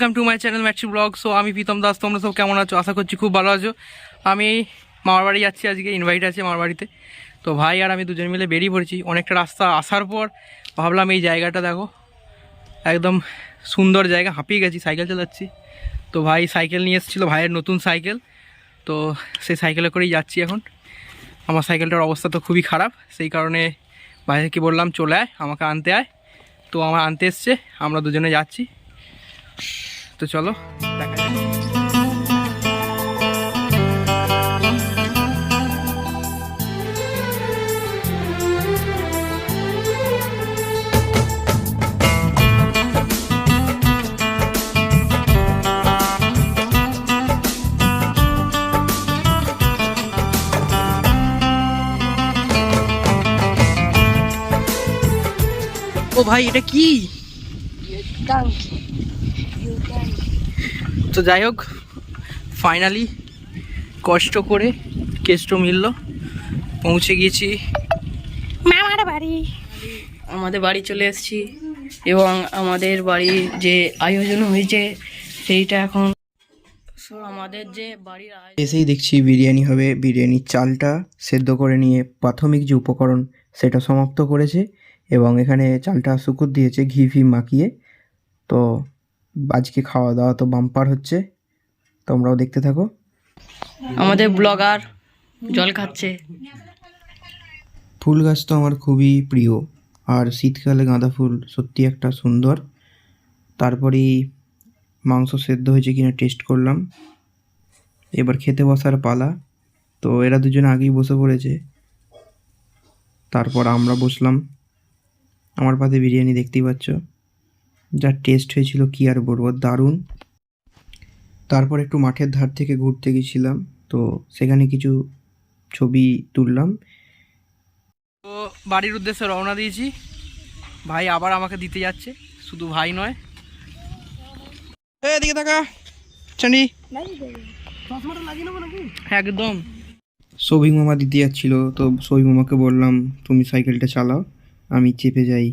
Welcome to my channel ম্যাট্রি blog. So আমি প্রীতম দাস, তোমরা সব কেমন আছো? আশা করছি খুব ভালো আছো। আমি মামার বাড়ি যাচ্ছি, আজকে ইনভাইট আছে মামার বাড়িতে। তো ভাই আর আমি দুজন মিলে বেরিয়ে পড়েছি। অনেকটা রাস্তা আসার পর ভাবলাম এই জায়গাটা দেখো, একদম সুন্দর জায়গা, হাঁপিয়ে গেছি, সাইকেল চালাচ্ছি। তো ভাই সাইকেল নিয়ে এসেছিলো, ভাইয়ের নতুন সাইকেল। তো সেই সাইকেলে করেই যাচ্ছি এখন। আমার সাইকেলটার অবস্থা তো খুবই খারাপ, সেই কারণে ভাইকে বললাম চলে আয়, আমাকে আনতে আয়। তো আমার আনতে এসছে, আমরা দুজনে যাচ্ছি। তো চলো দেখা যাক। ও ভাই, এটা কি? তো যাই হোক, ফাইনালি কষ্ট করে কেষ্ট মিলল, পৌঁছে গিয়েছি মামার বাড়ি। আমাদের বাড়ি চলে এসেছি এবং আমাদের বাড়ির যে আয়োজন হয়েছে সেইটা এখন আমাদের যে বাড়ির এসেই দেখছি বিরিয়ানি হবে। বিরিয়ানির চালটা সেদ্ধ করে নিয়ে প্রাথমিক যে উপকরণ সেটা সমাপ্ত করেছে এবং এখানে চালটা শুকুর দিয়েছে ঘি ফি মাখিয়ে। তো আজকে খাওয়া দাওয়া তো বাম্পার হচ্ছে, তোমরাও দেখতে থাকো। আমাদের ব্লগার জল খাচ্ছে। ফুল গাছ তো আমার খুবই প্রিয়, আর শীতকালে গাঁদা ফুল সত্যি একটা সুন্দর। তারপরেই মাংস সেদ্ধ হয়েছে কিনা টেস্ট করলাম। এবার খেতে বসার পালা। তো এরা দুজনে আগেই বসে পড়েছে, তারপর আমরা বসলাম। আমার পাতে বিরিয়ানি দেখতেই পাচ্ছ, যা টেস্ট হয়েছিল কি আর বলবো, দারুণ। তারপর একটু মাঠের ধার থেকে ঘুরতে গেছিলাম, তো সেখানে কিছু ছবি তুললাম। তো বাড়ির উদ্দেশ্যে রওনা দিয়েছি। ভাই আবার আমাকে দিতে যাচ্ছে, শুধু ভাই নয়। এদিকে থাকা চান্ডি, একদম। সৌভিক মামা দিতে যাচ্ছিল, তো সৌভিক মামাকে বললাম তুমি সাইকেলটা চালাও, আমি চেপে যাই।